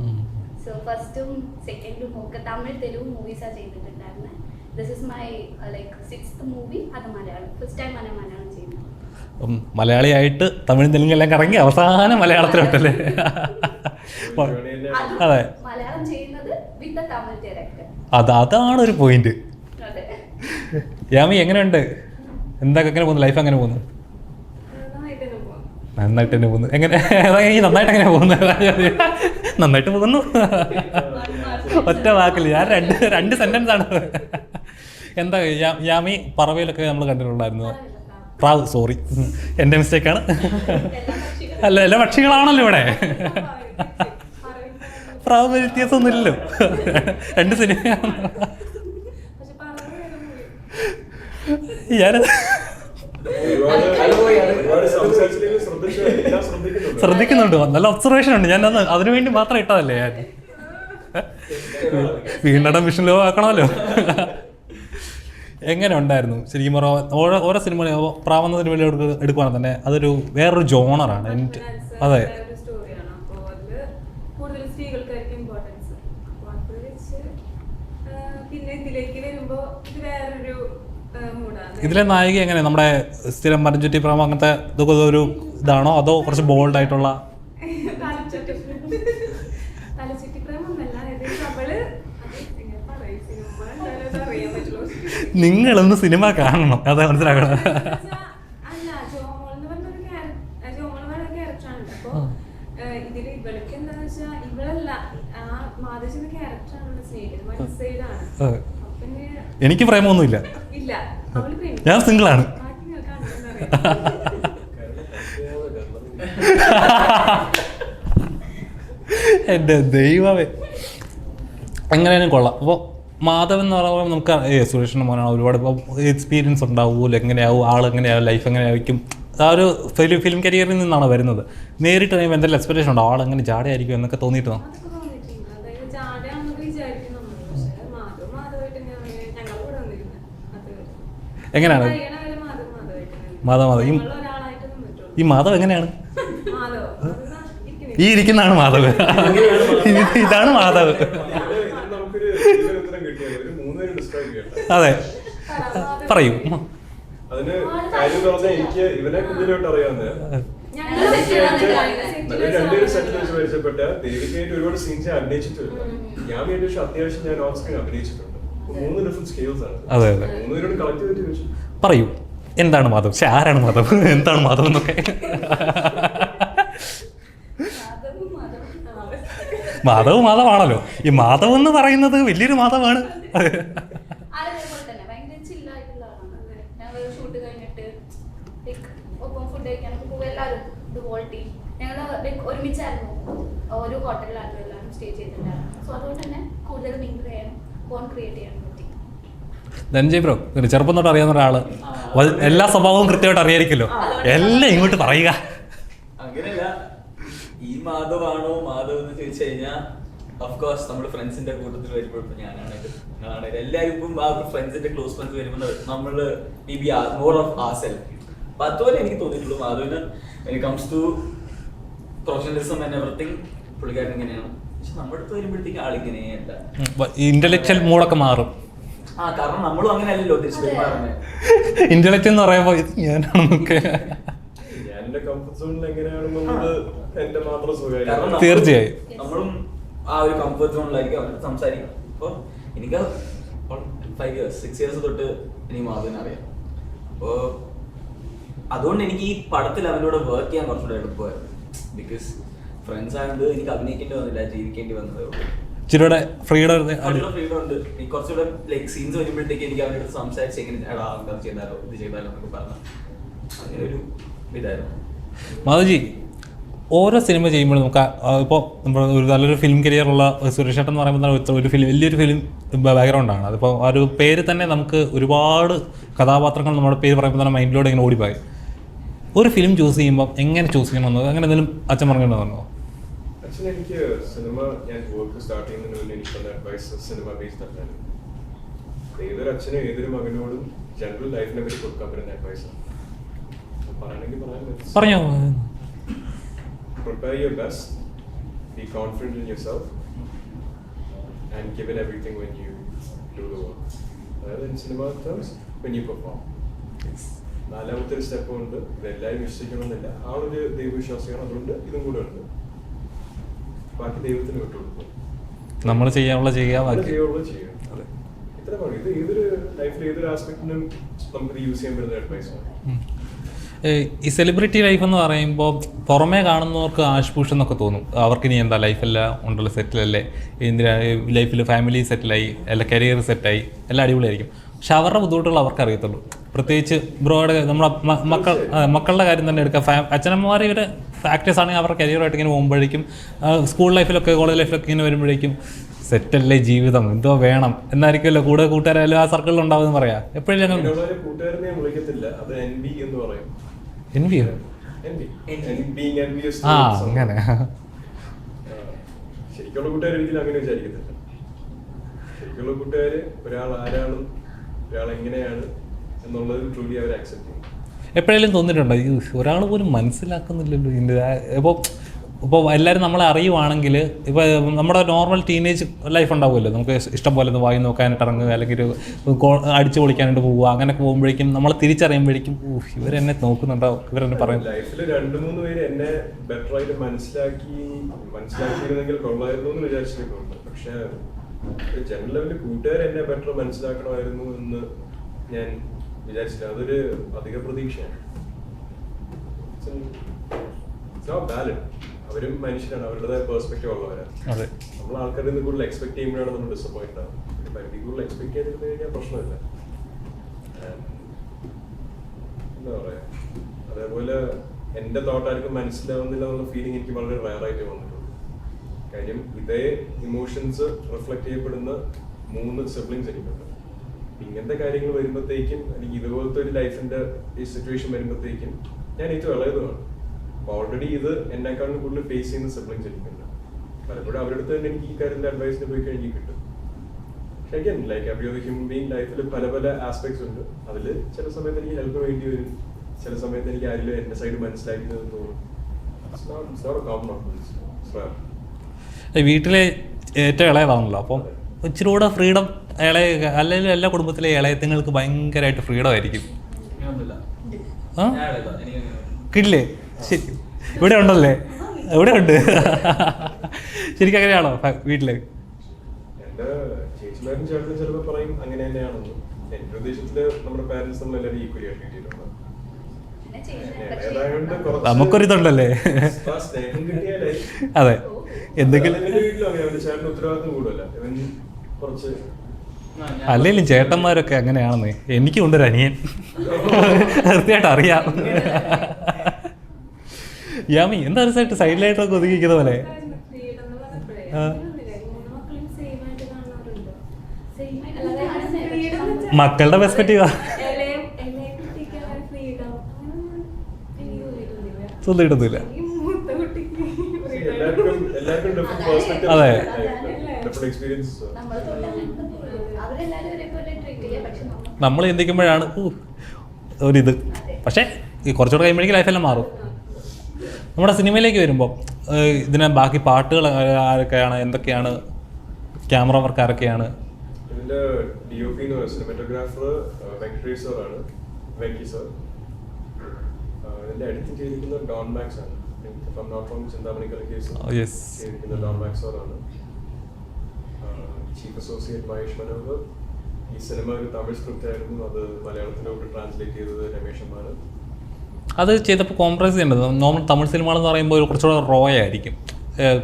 സോ ഫസ്റ്റും സെക്കൻഡും ഒക്കെ തമിഴ് തെലുഗു മൂവീസാണ് ചെയ്തിട്ടുണ്ടായിരുന്നത്. This is my like 6th movie. അത് മലയാളം. ഫസ്റ്റ് ടൈം മലയാളം ചെയ്യുന്നത്. മലയാളിയായിട്ട് തമിഴ് തെലുങ്കെല്ലാം കറങ്ങി അവസാനം മലയാളത്തിലോട്ടല്ലേ? അതെ, മലയാളം ചെയ്യുന്നത് വിത്ത് തമിഴ് ഡയറക്ടർ. അതാണ് ഒരു പോയിന്റ്. യാമി എങ്ങനെയുണ്ട്? എങ്ങനെ പോകുന്നു ലൈഫ്? എങ്ങനെ പോകുന്നു? നന്നായിട്ട് തന്നെ പോകുന്നു. എങ്ങനെ നന്നായിട്ട് എങ്ങനെ പോകുന്നു? നന്നായിട്ട് പോകുന്നു. ഒറ്റ വാക്കില്ല, ഞാൻ രണ്ട് സെന്റൻസ് ആണ്. എന്താ യാമി പറവയിലൊക്കെ നമ്മൾ കണ്ടിട്ടുണ്ടായിരുന്നു. പ്രാവ്, സോറി എൻ്റെ മിസ്റ്റേക്കാണ്. അല്ല, എല്ലാ പക്ഷികളാണല്ലോ ഇവിടെ. പ്രാവ് വ്യത്യാസമൊന്നുമില്ലല്ലോ. 2 സിനിമയാണ്. ഞാനത് ശ്രദ്ധിക്കുന്നുണ്ട്. നല്ല ഒബ്സർവേഷൻ ഉണ്ട്. ഞാൻ അതിനു വേണ്ടി മാത്രം ഇട്ടതല്ലേ. ഞാൻ വീണ്ടടം വിഷ്ണു ലോ ആക്കണമല്ലോ. എങ്ങനെ ഉണ്ടായിരുന്നു ശരിക്കും ഓരോ സിനിമ പ്രാവുന്ന സിനിമയിലോട്ട് എടുക്കുവാണെങ്കിൽ തന്നെ അതൊരു വേറൊരു ജോണറാണ്. എനിക്ക് അതെ ഇതിലെ നായിക എങ്ങനെ നമ്മുടെ സ്ഥിരം മരഞ്ചുറ്റി പ്രാമം അങ്ങനത്തെ ഇതൊക്കെ ഒരു ഇതാണോ, അതോ കുറച്ച് ബോൾഡ് ആയിട്ടുള്ള? നിങ്ങളൊന്ന് സിനിമ കാണണം, അതാ മനസ്സിലാക്കണം. എനിക്ക് പ്രേമൊന്നുമില്ല, ഞാൻ സിംഗിളാണ്. എൻ്റെ ദൈവമേ, എങ്ങനെയാലും കൊള്ളാം. അപ്പോൾ മാധവൻ എന്ന് പറയുമ്പോൾ നമുക്ക് സുരേഷിൻ്റെ മോനാണ്. ഒരുപാട് ഇപ്പോൾ എക്സ്പീരിയൻസ് ഉണ്ടാവുമല്ലോ, എങ്ങനെയാവും ആളെങ്ങനെയാവും, ലൈഫ് എങ്ങനെയായിരിക്കും. ആ ഒരു ഫിലിം കരിയറിൽ നിന്നാണ് വരുന്നത്. നേരിട്ട് കഴിയുമ്പോൾ എന്തെങ്കിലും എക്സ്പെക്ടേഷൻ ഉണ്ടോ? ആളെങ്ങനെ ജാടയായിരിക്കും എന്നൊക്കെ തോന്നിയിട്ടോ? എങ്ങനെയാണ് മാധവ് ഈ മാധവ് എങ്ങനെയാണ്? ഈ ഇരിക്കുന്നതാണ് മാധവ്. ഇതാണ് മാധവ്. നമുക്കൊരു ഉത്തരം കിട്ടിയത് ഒരു 3 പേര് ഡിസ്ക്രൈബ് ചെയ്യട്ടെ. അതെ പറയൂ. അതിന് കാര്യം പറഞ്ഞാൽ എനിക്ക് ഇവനെ കുഞ്ഞിലോട്ട് അറിയാവുന്ന രണ്ടുപേരും സെറ്റിൽ വെച്ച് പരിചയപ്പെട്ട ദേവിക്കായിട്ട് ഒരുപാട് സീൻസ് ഞാൻ അഭിനയിച്ചിട്ടില്ല. ഞാൻ വേണ്ടി പക്ഷെ അത്യാവശ്യം ഞാൻ ഓൺ സ്ക്രീൻ അഭിനയിച്ചിട്ടുണ്ട്. 3 ഡിഫറെന്റ് സ്കെയിൽസ് ആണ്. അതെ അതെ 3 പേരോട് കളക്ട് ചെയ്തിട്ട് ചോദിച്ചു പറയൂ എന്താണ് മാധവ്? പക്ഷെ ആരാണ് മാധവ്? എന്താണ് മാധവ് എന്നൊക്കെ? മാധവ് മാധവാണല്ലോ. ഈ മാധവ് എന്ന് പറയുന്നത് വലിയൊരു മാധവാണ്. ഒരുമിച്ചായിരുന്നു ഒരു ഹോട്ടലിലായിരുന്നു എല്ലാവരും സ്റ്റേ ചെയ്തിട്ടുണ്ടായിരുന്നു. സോ അതുകൊണ്ട് തന്നെ കൂടുതൽ മിങ്കിൾ ചെയ്യാനും ബോണ്ട് ക്രിയേറ്റ് ചെയ്യാനും പറ്റി. ധനഞ്ജയ് ബ്രോ ചെറുപ്പം തൊട്ട് അറിയാവുന്ന ഒരാള് എല്ലാ സ്വഭാവവും കൃത്യമായിട്ട് അറിയായിരിക്കുമല്ലോ. എല്ലാം ഇങ്ങോട്ട് പറയുക. അങ്ങനെയല്ല, ഈ മാധവാണോ മാധവ് എന്ന് ചോദിച്ചു കഴിഞ്ഞാൽ ഓഫ്കോഴ്സ് നമ്മുടെ ഫ്രണ്ട്സിന്റെ കൂട്ടത്തിൽ വരുമ്പോൾ ഇപ്പൊ ഞാനാണേലും എല്ലാവരും ഇപ്പം ആ ഫ്രണ്ട്സിന്റെ ക്ലോസ് ഫ്രണ്ട്സ് വരുമ്പോൾ നമ്മൾ may be more of a self. അപ്പൊ അതുപോലെ എനിക്ക് തോന്നിയിട്ടുള്ളൂ മാധവിന് when comes to professionalism and everything പുള്ളിക്കാരൻ ഇങ്ങനെയാണ്. പക്ഷെ നമ്മുടെ അടുത്ത് വരുമ്പോഴത്തേക്ക് ആളിങ്ങനെയല്ല, ഇന്റലക്ച്വൽ മൂഡൊക്കെ മാറും. കാരണം നമ്മളും അങ്ങനെ അല്ലല്ലോ തിരിച്ചു പെരുമാറുന്നത്. ഇന്റലക്ച്വൽ എന്ന് പറയുമ്പോ ഇത് ഞാനാണെന്നൊക്കെ ഞാൻ എന്റെ കംഫർട്ട് സോണിൽ എങ്ങനെയാണെന്നുള്ളത് എന്റെ മാത്രം സ്വകാര്യം. തീർച്ചയായും നമ്മളും ആ ഒരു കംഫർട്ട് സോണിലായിരിക്കും അവരുടെ സംസാരിക്കണം. അപ്പോൾ എനിക്ക് 5 years 6 years തൊട്ട് എനിക്ക് മാധവനെ അറിയാം. അപ്പോൾ അതുകൊണ്ട് എനിക്ക് ഈ പടത്തിൽ അവനോട് വർക്ക് ചെയ്യാൻ കുറച്ചുകൂടെ എളുപ്പമായിരുന്നു. ബിക്കോസ് ഫ്രണ്ട്സ് ആയതുകൊണ്ട് എനിക്ക് അഭിനയിക്കേണ്ടി വന്നില്ല, ജീവിക്കേണ്ടി വന്നതേ ഉള്ളൂ. ഇച്ചിരിയുടെ ഫ്രീഡം ഉണ്ട്. എനിക്ക് കുറച്ചുകൂടെ ലൈക്ക് സീൻസ് വരുമ്പോഴത്തേക്ക് എനിക്ക് അവരുടെ സംസാരിച്ച് എങ്ങനെ അത് ചെയ്താലോ ഇത് ചെയ്താലോ എന്നൊക്കെ പറഞ്ഞു അങ്ങനെ ഒരു ഇതായിരുന്നു. മാധവജി ഓരോ സിനിമ ചെയ്യുമ്പോഴും നമുക്ക് ഇപ്പോൾ നമ്മൾ ഒരു നല്ലൊരു ഫിലിം കരിയറുള്ള സുരേഷ് ഏട്ടൻ എന്ന് പറയുമ്പോൾ ഒരു വലിയൊരു ഫിലിം ബാക്ക്ഗ്രൗണ്ടാണ്. അതിപ്പോൾ ആ ഒരു പേര് തന്നെ നമുക്ക് ഒരുപാട് കഥാപാത്രങ്ങൾ നമ്മുടെ പേര് പറയുമ്പോൾ തന്നെ മൈൻഡിലൂടെ ഇങ്ങനെ ഓടിപ്പോയി. ഒരു ഫിലിം ചൂസ് ചെയ്യുമ്പോൾ എങ്ങനെ ചൂസ് ചെയ്യണമെന്നോ അങ്ങനെ എന്തെങ്കിലും അച്ഛൻ പറഞ്ഞിട്ടുണ്ടോ? ആക്ച്വലി എനിക്ക് സിനിമ ഞാൻ വർക്ക് സ്റ്റാർട്ട് ചെയ്യുന്നതിന് മുന്നേ എനിക്ക് തന്ന അഡ്വൈസ് സിനിമ ബേസ്ഡ് അല്ലായിരുന്നു. ഏതൊരു അച്ഛനും ഏതൊരു മകനോടും ജനറൽ ലൈഫിനെ പറ്റി കൊടുക്കാൻ പറ്റുന്ന അഡ്വൈസാണ്. പറയണമെങ്കിൽ പറഞ്ഞോ. Prepare your best, be confident in yourself, and give it everything when you do the work. അതായത് in cinema terms, when you perform. നാലാമത്തെ ഒരു സ്റ്റെപ്പ് ഉണ്ട്. ഇതെല്ലാവരും വിശ്വസിക്കണമെന്നില്ല. ആ ഒരു ദൈവവിശ്വാസിയാണ്. അതുകൊണ്ട് ഇതും കൂടെ ഉണ്ട്. ബാക്കി ദൈവത്തിന് വിട്ടുകൊടുക്കും. നമ്മൾ ചെയ്യാനുള്ള ചെയ്യുക. ഇത്ര മതി. ഇത് ഏതൊരു ലൈഫിൽ ഏതൊരു ആസ്പെക്റ്റിനും നമുക്ക് യൂസ് ചെയ്യാൻ പറ്റുന്ന അഡ്വൈസാണ്. ഈ സെലിബ്രിറ്റി ലൈഫ് എന്ന് പറയുമ്പോൾ പുറമേ കാണുന്നവർക്ക് ആഷ്പൂഷ് എന്നൊക്കെ തോന്നും. അവർക്ക് ഇനി എന്താ ലൈഫെല്ലാം ഉണ്ടല്ലോ, സെറ്റിലല്ലേ, എന്തിനാ ലൈഫിൽ ഫാമിലി സെറ്റിലായി, അല്ല കരിയർ സെറ്റായി, എല്ലാം അടിപൊളിയായിരിക്കും. പക്ഷെ അവരുടെ ബുദ്ധിമുട്ടുകൾ അവർക്ക് അറിയത്തുള്ളൂ. പ്രത്യേകിച്ച് ബ്രോയുടെ നമ്മുടെ മക്കളുടെ കാര്യം തന്നെ എടുക്കുക. അച്ഛനമ്മമാർ ഇവർ ആക്ടേഴ്സ് ആണെങ്കിൽ അവരുടെ കരിയറായിട്ട് ഇങ്ങനെ പോകുമ്പോഴേക്കും സ്കൂൾ ലൈഫിലൊക്കെ കോളേജ് ലൈഫിലൊക്കെ ഇങ്ങനെ വരുമ്പോഴേക്കും സെറ്റല്ലേ ജീവിതം, എന്തോ വേണം എന്നായിരിക്കുമല്ലോ കൂടെ കൂട്ടുകാരായാലും ആ സർക്കിളിൽ ഉണ്ടാവും പറയാം. എപ്പോഴും അങ്ങനെ ശരിക്കുള്ള കൂട്ടുകാർ ഒരിക്കലും അങ്ങനെ വിചാരിക്കത്തില്ല. ശരിക്കുള്ള കൂട്ടുകാര് ഒരാൾ ആരാണ്, ഒരാൾ എങ്ങനെയാണ് എന്നുള്ളത് ട്രൂലി അവർ ആക്സെപ്റ്റ് ചെയ്യും. എപ്പോഴെങ്കിലും തോന്നിയിട്ടുണ്ടോ ഒരാൾ പോലും മനസ്സിലാക്കുന്നില്ലല്ലോ ഇതിൻ്റെ? ഇപ്പോൾ എല്ലാവരും നമ്മളെ അറിയുവാണെങ്കിൽ ഇപ്പോൾ നമ്മുടെ നോർമൽ ടീനേജ് ലൈഫ് ഉണ്ടാവുമല്ലോ, നമുക്ക് ഇഷ്ടം പോലെ ഒന്ന് വായി നോക്കാനായിട്ട് ഇറങ്ങുക, അല്ലെങ്കിൽ ഒരു അടിച്ചു പൊളിക്കാനായിട്ട് പോവുക, അങ്ങനെയൊക്കെ പോകുമ്പോഴേക്കും നമ്മൾ തിരിച്ചറിയുമ്പോഴേക്കും ഇവരെന്നെ നോക്കുന്നുണ്ടാവും, ഇവരെന്നെ പറയും. ലൈഫിൽ 2-3 പേര് എന്നെ ബെറ്റർ ആയിട്ട് മനസ്സിലാക്കിയിരുന്നെങ്കിൽ കൊള്ളായിരുന്നു എന്ന് വിചാരിച്ചിട്ടുണ്ട്. പക്ഷെ ജനറൽ ലെവലിൽ കൂട്ടുകാർ എന്നെ ബെറ്റർ മനസ്സിലാക്കണമായിരുന്നു എന്ന് ഞാൻ വിചാരിച്ചില്ല. അതൊരു അധിക പ്രതീക്ഷയാണ്. അവരും മനുഷ്യരാണ്, അവരുടേതായ പെർസ്പെക്റ്റീവ് ഉള്ളവരാണ്. നമ്മൾ ആൾക്കാരിൽ നിന്ന് കൂടുതൽ എക്സ്പെക്ട് ചെയ്യുമ്പോഴാണ് നമ്മൾ ഡിസപ്പോയിന്റ് ആവുന്നത്. പരിധി കൂടുതൽ എക്സ്പെക്ട് ചെയ്തിരുന്നു കഴിഞ്ഞാൽ പ്രശ്നമില്ല. എന്താ പറയാ, അതേപോലെ എന്റെ തോട്ട് ആർക്കും മനസ്സിലാവുന്നില്ല എന്നുള്ള ഫീലിംഗ് എനിക്ക് വളരെ റയറായിട്ട് വന്നിട്ടുണ്ട്. കാര്യം ഇതേ ഇമോഷൻസ് റിഫ്ലക്ട് ചെയ്യപ്പെടുന്ന 3 സിബ്ലിങ്സ് എനിക്കുണ്ട്. ഇങ്ങനത്തെ കാര്യങ്ങൾ വരുമ്പോഴത്തേക്കും, അല്ലെങ്കിൽ ഇതുപോലത്തെ ഒരു ലൈഫിന്റെ ഈ സിറ്റുവേഷൻ വരുമ്പോഴത്തേക്കും ഞാൻ ഏറ്റവും ഇളയതുമാണ്. ഓൾറെഡി ഇത് എന്നെക്കാളും കൂടുതൽ ഫേസ് ചെയ്യുന്ന സിബ്ലിങ്സ് എനിക്കുണ്ട്. പലപ്പോഴും അവരുടെ അടുത്ത് തന്നെ എനിക്ക് ഈ കാര്യത്തിന്റെ അഡ്വൈസിന് പോയി കഴിഞ്ഞ് കിട്ടും. again, like every other human being, ലൈഫിൽ പല പല ആസ്പെക്ട്സ് ഉണ്ട്. അതിൽ ചില സമയത്ത് എനിക്ക് ഹെൽപ്പ് വേണ്ടി വരും, ചില സമയത്ത് എനിക്ക് ആരിലും എൻ്റെ സൈഡ് മനസ്സിലാക്കുന്നത് തോന്നും. It's not a common occurrence. It's rare. വീട്ടിലെ ഏറ്റവും ഇളയതാണല്ലോ, അപ്പം ഇച്ചിരി കൂടെ ഫ്രീഡം അല്ലെങ്കിൽ എല്ലാ കുടുംബത്തിലെ ഇളയത്തുങ്ങൾക്ക് ഭയങ്കരമായിട്ട് ഫ്രീഡം ആയിരിക്കും. കിട്ടില്ലേ? ശരി, ഇവിടെ ഉണ്ടല്ലേ? ഇവിടെ ഉണ്ട്. ശരിക്കും അങ്ങനെയാണോ വീട്ടില്? എൻ്റെ ചേച്ചിമാരും ചേട്ടനും ചിലപ്പോൾ പറയും അങ്ങനെ തന്നെയാണെന്ന്. എൻ്റെ ഉദ്ദേശത്തില് നമ്മുടെ പാരന്റ്സ് നമ്മൾ എല്ലാവരും ഈക്വലി ആയിട്ട് കിട്ടിയിട്ടുണ്ട്. നമുക്കൊരിതുണ്ടല്ലേ? സ്നേഹം കിട്ടിയാലേ അതെ, എന്തെങ്കിലും വീട്ടിലും അങ്ങനെ അവന്റെ ചേട്ടന് ഉത്തരവാദിത്വം കൂടുതല. ഇവൻ കുറച്ച് അല്ലെങ്കിലും ചേട്ടന്മാരൊക്കെ അങ്ങനെയാണെന്ന് എനിക്കും ഉണ്ട് ഒരു അനിയൻ, തീർച്ചയായിട്ടും അറിയാം. യാമി എന്താ റിസൾട്ട് സൈഡിലായിട്ടൊക്കെ ഒതുക്കിക്കുന്ന പോലെ? മക്കളുടെ പെർസ്പെക്റ്റീവാ സ്വന്തമായിട്ടൊന്നുമില്ല. എല്ലാവർക്കും ഡിഫറെന്റ് പെർസ്പെക്റ്റീവ്. അതെ, ഡിഫറെന്റ് എക്സ്പീരിയൻസസ്. നമ്മൾ ചിന്തിക്കുമ്പോഴാണ് ഒരിത്. പക്ഷേ ഈ കുറച്ചുകൂടെ കഴിയുമ്പോഴേക്കും ലൈഫെല്ലാം മാറും. നമ്മുടെ സിനിമയിലേക്ക് വരുമ്പോൾ ഇതിന് ബാക്കി പാട്ടുകൾ ആരൊക്കെയാണ്, എന്തൊക്കെയാണ്, ക്യാമറ വർക്ക് ആരൊക്കെയാണ്? ഇതിന്റെ DOP എന്ന് പറയുന്നത് സിനിമാറ്റോഗ്രാഫർ വെങ്കടേഷ് സർ ആണ്, വെങ്കി സർ. ഇതിന്റെ എഡിറ്റിംഗ് ചെയ്തിരിക്കുന്നത് ഡോൺ മാക്സ് ആണ്. ചിന്താമണിക്കൽ കേസ് ചെയ്തിരിക്കുന്നത് ഡോൺ മാക്സ് സർ ആണ്. Chief associate Mahesh Manohar. ഈ സിനിമ ഒരു തമിഴ് സ്ക്രിപ്റ്റ് ആയിരുന്നു, അത് മലയാളത്തിലോട്ട് ട്രാൻസ്ലേറ്റ് ചെയ്തത് രമേഷ് അമ്മാണ്. അത് ചെയ്തപ്പോൾ കോംപ്രമൈസ് ചെയ്യേണ്ടത് നോർമൽ തമിഴ് സിനിമകളെന്ന് പറയുമ്പോൾ കുറച്ചുകൂടെ റോ ആയിരിക്കും,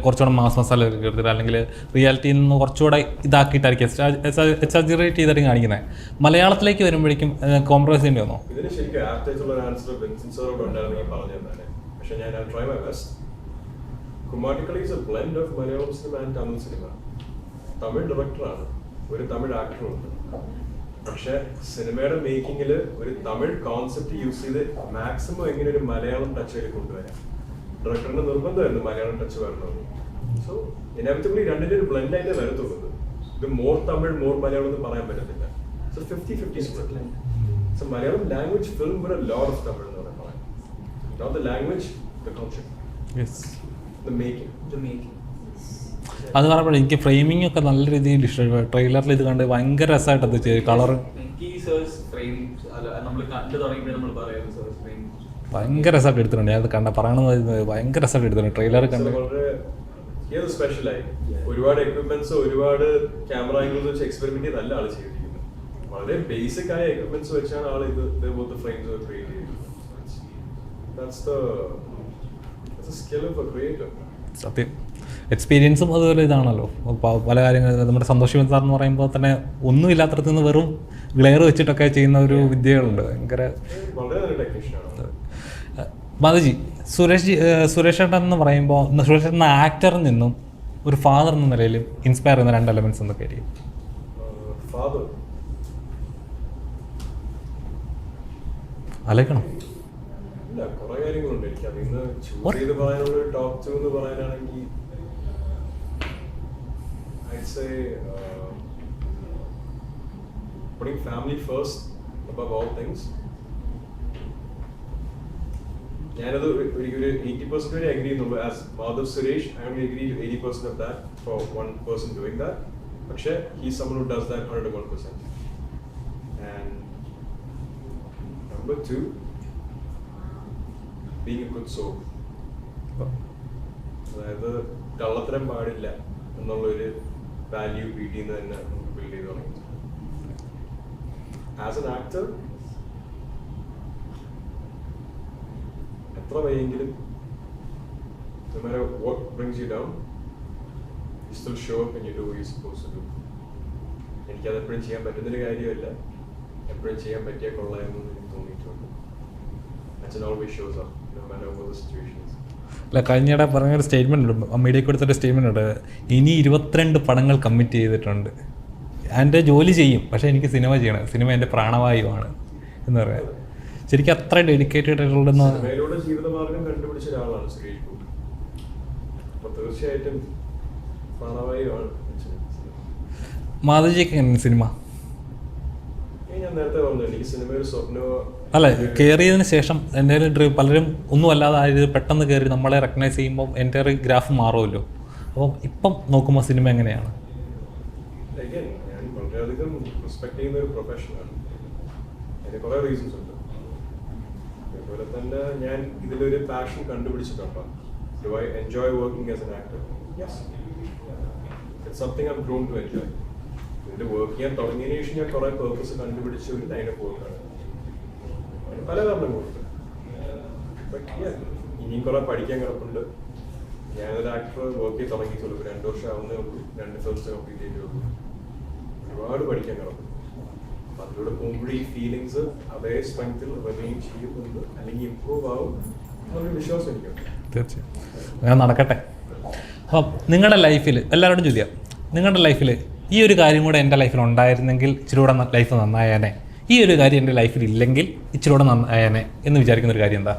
കുറച്ചുകൂടെ മാസ് മസാല എടുത്തിട്ട് അല്ലെങ്കിൽ റിയാലിറ്റിയിൽ നിന്ന് കുറച്ചുകൂടെ ഇതാക്കിയിട്ടായിരിക്കും എക്സാജറേറ്റ് ചെയ്തിട്ട് കാണിക്കുന്നത്. മലയാളത്തിലേക്ക് വരുമ്പോഴേക്കും കോംപ്രമൈസ് ചെയ്യേണ്ടി വന്നോ? ഇതിന് ശരിക്കും ആപ്റ്റ് ആയിട്ടുള്ള ആൻസർ വിൻസെന്റ് സാറോട് ഉണ്ടായിരുന്നെങ്കിൽ പറഞ്ഞു തന്നെ. പക്ഷെ ഞാൻ try my best. Kummattikkali is a blend of Malayalam cinema and Tamil cinema. Tamil ഡയറക്ടറാണ്, ഒരു തമിഴ് ആക്ടറുണ്ട്. പക്ഷെ സിനിമയുടെ മേക്കിങ്ങിൽ ഒരു തമിഴ് കോൺസെപ്റ്റ് യൂസ് ചെയ്ത് മാക്സിമം എങ്ങനെ ഒരു മലയാളം ടച്ച് അതിൽ കൊണ്ടുവരാം. ഡയറക്ടറിന്റെ നിർബന്ധമായിരുന്നു മലയാളം ടച്ച് വരണമെന്ന്. സോ ഇനവിറ്റബിളി രണ്ടിന്റെ ഒരു ബ്ലെൻഡ് ആയിട്ട് വരത്തുള്ളത്. ഇത് മോർ തമിഴ് മോർ മലയാളം എന്ന് പറയാൻ പറ്റത്തില്ല. So 50-50 split. So Malayalam language film with a lot of Tamil എന്ന് പറയാം. Not the language, the concept, the making. അത് പറയുമ്പോൾ എനിക്ക് ഫ്രെയിമിംഗ് ഒക്കെ നല്ല രീതിയിൽ ഇഷ്ടമായി. ട്രെയിലറിൽ ഇത് കണ്ട് ഭയങ്കര രസമായിട്ട് അത് ചെയ്ത് കളറ് ഭയങ്കര രസമായിട്ട് എടുത്തിട്ടുണ്ട്. ഞാൻ അത് കണ്ട പറയണത് ഭയങ്കര രസമായിട്ട് എടുത്തിട്ടുണ്ട് ട്രെയിലർ കണ്ട്. സ്പെഷ്യലായി ഒരുപാട് എക്വിപ്മെന്റ്സ്, ഒരുപാട് ക്യാമറ ആംഗിൾസ് വെച്ച് എക്സ്പെരിമെന്റ് ചെയ്ത് നല്ല ആള് ചെയ്തിരിക്കുന്നത്. വളരെ ബേസിക് ആയ എക്വിപ്മെന്റ്സ് വെച്ചാണ് ആൾ ഇത് ഫ്രെയിംസ് ക്രിയേറ്റ് ചെയ്തിരിക്കുന്നത്. സത്യം എക്സ്പീരിയൻസും അതുപോലെ ഇതാണല്ലോ. പല കാര്യങ്ങൾ നമ്മുടെ സന്തോഷ് സാർ എന്ന് പറയുമ്പോൾ തന്നെ ഒന്നും ഇല്ലാത്തടത്ത് നിന്ന് വെറും ഗ്ലെയർ വെച്ചിട്ടൊക്കെ ചെയ്യുന്ന ഒരു വിദ്യകളുണ്ട്. ഭയങ്കര മാധുജി, സുരേഷ് ചേട്ടൻ എന്ന് പറയുമ്പോൾ സുരേഷ് ചേട്ടൻ ആക്ടറിൽ നിന്നും ഒരു ഫാദർ എന്ന നിലയിൽ ഇൻസ്പയർ ചെയ്യുന്ന 2 എലമെന്റ്സ് എന്തൊക്കെ ആയിരിക്കും? ആലോചിക്കണം. ഇല്ല, കുറെ കാര്യങ്ങളുണ്ട് എനിക്ക് അതിൽ നിന്ന് ചൂസ് ചെയ്ത് പറയാനുള്ള ടോപ്പ് 2 എന്ന് പറയാനാണെങ്കിൽ I'd say putting family first above all things. ഞാനത് ഒരിക്കലും 80% വരെ അഗ്രി ചെയ്യുന്നുള്ളൂ. As Madhav Suresh I only agree to 80% of that for one person doing that. പക്ഷേ he's someone who does that 101%. And number 2, being a good soul. അതായത് കള്ളത്തരം പാടില്ല എന്നുള്ളൊരു വാല്യൂ വീട്ടിൽ നിന്ന് തന്നെ നമുക്ക് ബിൽഡ് ചെയ്ത് തുടങ്ങി. ആസ് എൻ ആക്ടർ എത്ര വയ്യെങ്കിലും no matter what brings you down, you still show up and you do what you're supposed to do. എനിക്കത് എപ്പോഴും ചെയ്യാൻ പറ്റുന്നൊരു കാര്യമല്ല, എപ്പോഴും ചെയ്യാൻ പറ്റിയ കൊള്ളാമെന്ന് എനിക്ക് തോന്നിയിട്ടുണ്ട്. അച്ഛൻ always shows up no matter what the situation is. അല്ല, കഴിഞ്ഞിടെ പറഞ്ഞൊരു സ്റ്റേറ്റ്മെൻ്റ് ഉണ്ട്, മീഡിയയ്ക്ക് കൊടുത്തൊരു സ്റ്റേറ്റ്മെൻ്റ് ഉണ്ട്, ഇനി 22 പടങ്ങൾ കമ്മിറ്റ് ചെയ്തിട്ടുണ്ട്, എൻ്റെ ജോലി ചെയ്യും പക്ഷേ എനിക്ക് സിനിമ ചെയ്യണം, സിനിമ എൻ്റെ പ്രാണവായുവാണ് എന്ന് പറയാം. ശരിക്കും അത്ര ഡെഡിക്കേറ്റഡ് ആയിട്ടുള്ളതെന്ന് സിനിമയിലൂടെ ജീവിതമാർഗം കണ്ടുപിടിച്ച ഒരാളാണ് സുരേഷ് ഗോപി. അപ്പോൾ തീർച്ചയായിട്ടും പ്രാണവായുവാണ്. മാധുജിക്ക് എങ്ങനെ സിനിമ? ഞാൻ നേരത്തെ പറഞ്ഞു എനിക്ക് സിനിമ ഒരു സ്വപ്നമോ അല്ല, കയറിയതിന് ശേഷം എൻ്റെ പലരും ഒന്നും അല്ലാതെ ആയത് പെട്ടെന്ന് കയറി നമ്മളെ റെക്കഗ്നൈസ് ചെയ്യുമ്പോൾ എൻ്റെ ഒരു ഗ്രാഫ് മാറുമല്ലോ. അപ്പം ഇപ്പം നോക്കുമ്പോൾ സിനിമ എങ്ങനെയാണ്? ഞാൻ വളരെയധികം റെസ്പെക്ട് ചെയ്യുന്ന ഒരു പ്രൊഫഷനാണ്. അതിന് കുറേ റീസൺസ് ഉണ്ട്. അതുപോലെ തന്നെ ഞാൻ ഇതിലൊരു പാഷൻ കണ്ടുപിടിച്ചിട്ടുണ്ടോ? Do I enjoy working as an actor? Yes, it's something I grown to enjoy. ഇതിൽ വർക്ക് ചെയ്യാൻ തുടങ്ങിയതിന് ശേഷം ഞാൻ കുറേ പേർപ്പസ് കണ്ടുപിടിച്ച ഒരു ലൈൻ ഓഫ് വർക്കാണ്. പല കാരണങ്ങളുണ്ട്. ഇനിയും കുറെ പഠിക്കാൻ കിടപ്പുണ്ട്. ഞാനൊരു ആക്ടർ വർക്ക് ചെയ്ത് തുടങ്ങിയിട്ടുള്ളൂ. 2 വർഷം ആവുന്നേ ഉള്ളൂ. 2 ഫിലിംസ് കംപ്ലീറ്റ് ചെയ്തേ. ഒരുപാട് പഠിക്കാൻ കിടപ്പുണ്ട്. അതിലൂടെ പോകുമ്പോൾ ഈ ഫീലിങ്സ് അതേ സ്ട്രെങ്ത്തിൽ റിമെയിൻ ചെയ്യുന്നുണ്ട്, അല്ലെങ്കിൽ ഇംപ്രൂവ് ആവും എന്നൊരു വിശ്വാസം എനിക്കുണ്ട്. തീർച്ചയായും ഞാൻ നടക്കട്ടെ. അപ്പം നിങ്ങളുടെ ലൈഫിൽ എല്ലാവരോടും ചോദിക്കാം, നിങ്ങളുടെ ലൈഫിൽ ഈ ഒരു കാര്യം കൂടെ എൻ്റെ ലൈഫിൽ ഉണ്ടായിരുന്നെങ്കിൽ ഇച്ചിരി കൂടെ ലൈഫ് നന്നായേനെ, ഈ ഒരു കാര്യം എൻ്റെ ലൈഫിൽ ഇല്ലെങ്കിൽ ഇച്ചിരി കൂടെ നന്നായേനെ എന്ന് വിചാരിക്കുന്ന ഒരു കാര്യം എന്താ?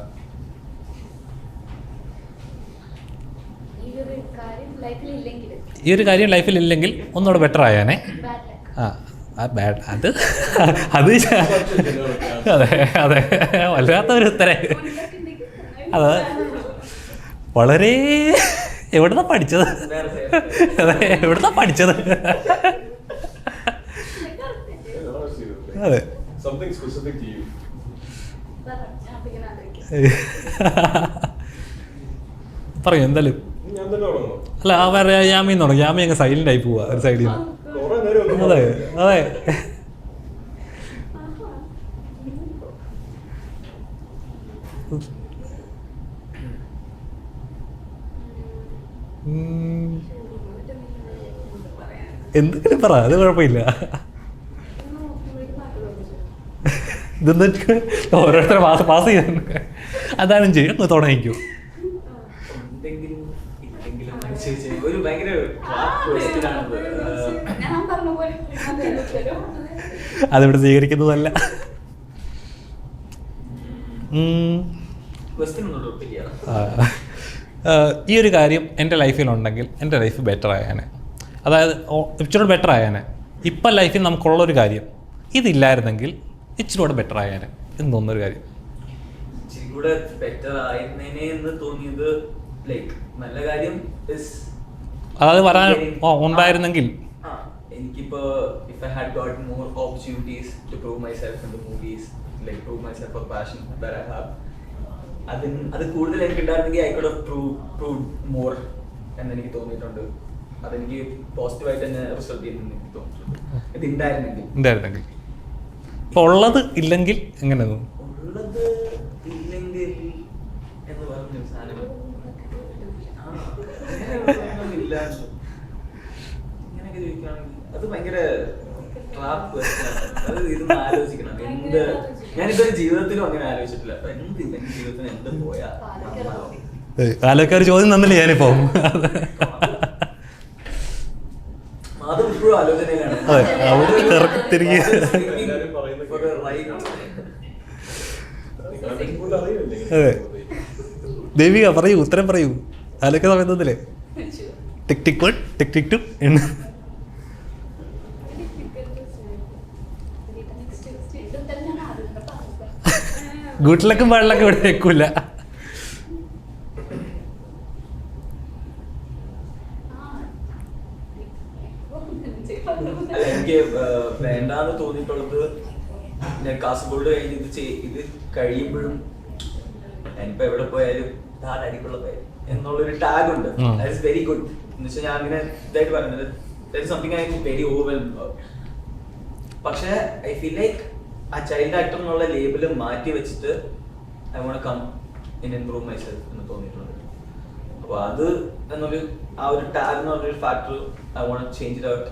ഈ ഒരു കാര്യം ലൈഫിൽ ഇല്ലെങ്കിൽ ഒന്നുകൂടെ ബെറ്റർ ആയേനെ. ബാഡ് അത് അതെ അതെ, വല്ലാത്തൊരു ഉത്തരം. അത് വളരെ എവിടുന്നാ പഠിച്ചത്? അതെ, എവിടുന്നാ പഠിച്ചത്? അതെ, Something specific to you. പറയൂ എന്തായാലും. ഞാൻ തന്നെ തുടങ്ങണം. അല്ല, ആ വേറെ യാമിന്ന് തുടങ്ങി. യാമി അങ്ങ് സൈലന്റ് ആയി പോവാ ഒരു സൈഡിൽ നിന്ന്. കുറെ നേരം ഒന്നും അതെ അതെ. എന്തെങ്കിലും പറ, അത് കുഴപ്പമില്ല. ഇതെന്താ ഓരോരുത്തരെ പാസ് ചെയ്യാൻ അതാണ് ചെയ്യും. തുടങ്ങിക്കൂ. ഒരു ഭയങ്കര അതിവിടെ സ്വീകരിക്കുന്നതല്ല. ഈ ഒരു കാര്യം എൻ്റെ ലൈഫിലുണ്ടെങ്കിൽ എൻ്റെ ലൈഫ് ബെറ്റർ ആയാനെ, അതായത് ഇച്ചിരി ബെറ്റർ ആയാനെ. ഇപ്പം ലൈഫിൽ നമുക്കുള്ളൊരു കാര്യം ഇതില്ലായിരുന്നെങ്കിൽ ഇച്ചിരി കൂടെ ബെറ്റർ ആയാനെ എന്ന് തോന്നുന്നൊരു കാര്യം. ഇച്ചിരി കൂടെ ബെറ്റർ ആയിരുന്നേനെ എന്ന് തോന്നിയത് ലൈക്ക് നല്ല കാര്യം അതായത് വരാൻ ഉണ്ടായിരുന്നെങ്കിൽ എനിക്കിപ്പോ if I had got more opportunities to prove myself in the movies, like prove myself for passion that I have, അത് കൂടുതൽ എനിക്ക് ഉണ്ടായിരുന്നെങ്കിൽ I could have proved more എന്ന് എനിക്ക് തോന്നിയിട്ടുണ്ട്. അതെനിക്ക് പോസിറ്റീവായിട്ട് തന്നെ റിസൾട്ട് ചെയ്യുന്നു എനിക്ക് തോന്നിയിട്ടുണ്ട്. ഇത് ഉണ്ടായിരുന്നെങ്കിൽ. ഇപ്പൊ ഉള്ളത് ഇല്ലെങ്കിൽ എങ്ങനെ തോന്നും? ഉള്ളത് ഇല്ലെങ്കിൽ എന്ന് പറഞ്ഞ സാധനം ഇങ്ങനെയൊക്കെ ചോദിക്കുകയാണെങ്കിൽ അത് ഭയങ്കര ട്രാപ്പ് ക്വസ്റ്റ്യനാണ്. അത് ഇതൊന്ന് ആലോചിക്കണം. എന്ത് ഞാനിതൊരു ജീവിതത്തിലും അങ്ങനെ ആലോചിച്ചിട്ടില്ല. എന്ത് ജീവിതത്തിന് എന്ത് പോയാ ആലോചിക്കാർ ചോദ്യം തന്നില്ല ഞാനിപ്പോ. അതും ഇപ്പോഴും ആലോചനയിലാണ്. തിരികെ അതെ. ദേവിക പറയൂ, ഉത്തരം പറയൂ. ആലോചിക്കാൻ സമയം തന്നില്ലേ? ടിക് ടിക് 1 ടിക് ടിക് 2 എന്ന്. ഗുട്ടിലൊക്കെ പാടിലൊക്കെ ഇവിടെ വെക്കൂല. എനിക്ക് വേണ്ടാന്ന് തോന്നിയിട്ടുള്ളത് ഞാൻ കാസർഗോഡ് കഴിഞ്ഞ് ഇത് കഴിയുമ്പോഴും ഞാനിപ്പോ എവിടെ പോയാലും അടിക്കുള്ള പേര് എന്നുള്ളൊരു ടാഗ് ഉണ്ട്. That is very good. എന്ന് വെച്ചാൽ ഞാൻ അങ്ങനെ ഇതായിട്ട് പറയുന്നത് that is something I am very overwhelmed. പക്ഷെ ഐ ഫീൽ ലൈക്ക് ആ ചൈൽഡ് ആക്ടർ എന്നുള്ള ലേബിൾ മാറ്റി വെച്ചിട്ട് I want come in improve myself എന്ന് തോന്നിയിട്ടുണ്ട്. അപ്പൊ അത് എന്നൊരു ആ ഒരു ടാഗ് എന്ന് പറഞ്ഞൊരു factor I want change it out.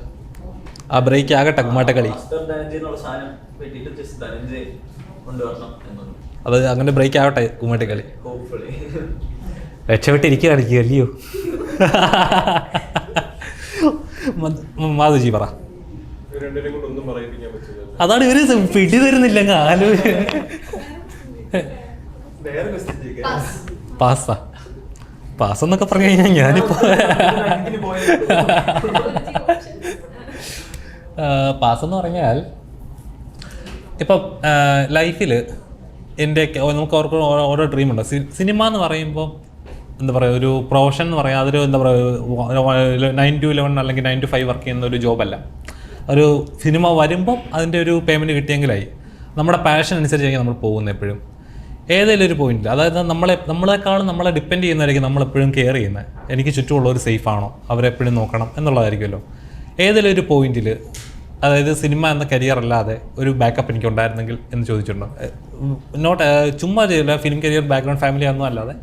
ആ ബ്രേക്ക് ആകട്ടെ കുമ്മാട്ടക്കളി. ധനഞ്ജയ് എന്നുള്ള സാധനം വെട്ടിയിട്ട് ജസ്റ്റ് ധനഞ്ജയ് കൊണ്ടുവരണം എന്നുണ്ട്. അത് അങ്ങനെ ബ്രേക്ക് ആവട്ടെ കുമ്മാട്ടക്കളി. ഹോപ്പ്ഫുള്ളി രക്ഷപ്പെട്ടിരിക്കുകയാണെങ്കിൽ അല്ലയോ. മാധുജി പറ. അതാണ് ഇവര് പിടി തരുന്നില്ല. പാസ്സാ പാസ് എന്നൊക്കെ പറഞ്ഞു കഴിഞ്ഞാൽ ഞാനിപ്പോ പാസ് എന്ന് പറഞ്ഞാൽ ഇപ്പം ലൈഫിൽ എൻ്റെ നമുക്ക് അവർക്ക് ഓരോ ഡ്രീമുണ്ട്. സിനിമ എന്ന് പറയുമ്പോൾ എന്താ പറയുക, ഒരു പ്രൊഫഷൻ എന്ന് പറയാം, അതൊരു എന്താ പറയുക 9 to 11 അല്ലെങ്കിൽ 9 to 5 വർക്ക് ചെയ്യുന്ന ഒരു ജോബല്ല. ഒരു സിനിമ വരുമ്പം അതിൻ്റെ ഒരു പേയ്മെൻറ്റ് കിട്ടിയെങ്കിലായി. നമ്മുടെ പാഷൻ അനുസരിച്ചായിരിക്കും നമ്മൾ പോകുന്നത് എപ്പോഴും. ഏതെങ്കിലും ഒരു പോയിന്റിൽ, അതായത് നമ്മളെക്കാളും നമ്മളെ ഡിപ്പെൻഡ് ചെയ്യുന്നതായിരിക്കും നമ്മളെപ്പോഴും കെയർ ചെയ്യുന്നത്. എനിക്ക് ചുറ്റുമുള്ളവർ സേഫ് ആണോ, അവരെപ്പോഴും നോക്കണം എന്നുള്ളതായിരിക്കുമല്ലോ. ഏതെങ്കിലും ഒരു പോയിന്റിൽ, അതായത് സിനിമ എന്ന കരിയർ അല്ലാതെ ഒരു ബാക്കപ്പ് എനിക്ക് ഉണ്ടായിരുന്നെങ്കിൽ എന്ന് ചോദിച്ചിട്ടുണ്ടോ? നോട്ട് ചുമ്മാ ചെയ്യില്ല, ഫിലിം കരിയർ ബാക്ക്ഗ്രൗണ്ട് ഫാമിലി ഒന്നും അല്ലാതെ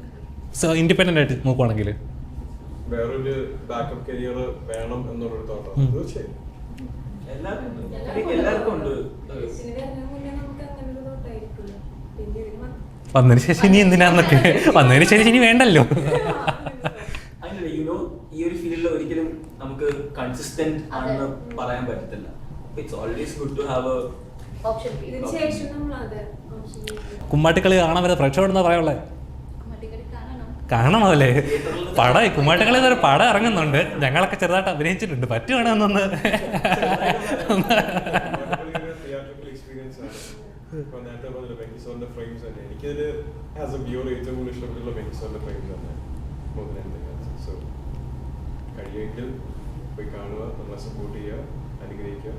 ഇൻഡിപെൻഡൻ്റ് ആയിട്ട് നോക്കുവാണെങ്കിൽ വേറൊരു ബാക്കപ്പ് കരിയർ വേണം എന്നുള്ളൊരു തോട്ടാണ് തീർച്ചയായും എല്ലാവർക്കും ഉണ്ട്. വന്നതിന് ശേഷം ഇനി എന്തിനാന്നൊക്കെ, വന്നതിന് ശേഷം ഇനി വേണ്ടല്ലോ. അങ്ങനെയല്ല, ഈ ഒരു ഫീൽഡിൽ ഒരിക്കലും നമുക്ക് കൺസിസ്റ്റന്റ് ആണെന്ന് പറയാൻ പറ്റത്തില്ല. It's always good to have option B. Kummattikkali കാണാൻ വരുന്ന പ്രേക്ഷകർ എന്താ പറയാനുള്ളത്? കുമ്മാട്ടിക്കളി കാണണം. കാണണമല്ലേ? പടം കുമ്മാട്ടിക്കളി എന്നൊരു പടം ഇറങ്ങുന്നുണ്ട്. ഞങ്ങളൊക്കെ ചെറുതായിട്ട് അഭിനയിച്ചിട്ടുണ്ട്. പറ്റുവാണെന്നൊന്ന് എനിക്കതിൽ ആസ് എ വ്യൂവർ ഏറ്റവും കൂടുതൽ ഇഷ്ടപ്പെട്ടുള്ള ബെങ്കിസോന്റെ ഫ്രെയിംസ് തന്നെ സോ കഴിയുമെങ്കിൽ പോയി കാണുക, നമ്മളെ സപ്പോർട്ട് ചെയ്യുക, അനുഗ്രഹിക്കുക,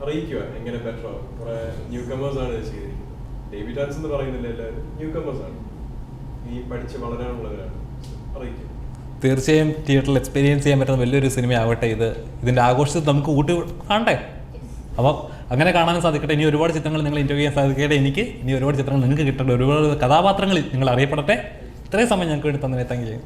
അറിയിക്കുക എങ്ങനെ ബെറ്റർ ആവും. കുറെ ന്യൂ കമേഴ്സ് ആണ് ഇത് ചെയ്തിരിക്കുന്നത്. ഡേവിഡ് ഡാൻസ് എന്ന് പറയുന്നില്ല, എല്ലാവരും ന്യൂ കമേഴ്സ് ആണ്, ഈ പഠിച്ച് വളരാനുള്ളവരാണ്. അറിയിക്കുക. തീർച്ചയായും തിയേറ്ററിൽ എക്സ്പീരിയൻസ് ചെയ്യാൻ പറ്റുന്ന വലിയൊരു സിനിമ ആവട്ടെ ഇത്. ഇതിൻ്റെ ആഘോഷത്തിൽ നമുക്ക് കൂട്ടി കാണണ്ടേ? അപ്പം അങ്ങനെ കാണാനും സാധിക്കട്ടെ. ഇനി ഒരുപാട് ചിത്രങ്ങൾ നിങ്ങൾ ഇൻ്റർവ്യൂ ചെയ്യാൻ സാധിക്കട്ടെ. എനിക്ക് ഇനി ഒരുപാട് ചിത്രങ്ങൾ നിങ്ങൾക്ക് കിട്ടട്ടെ. ഒരുപാട് കഥാപാത്രങ്ങളിൽ നിങ്ങൾ അറിയപ്പെടട്ടെ. ഇത്രയും സമയം ഞങ്ങൾക്ക് വേണ്ടി തന്നെ താങ്ക് യു.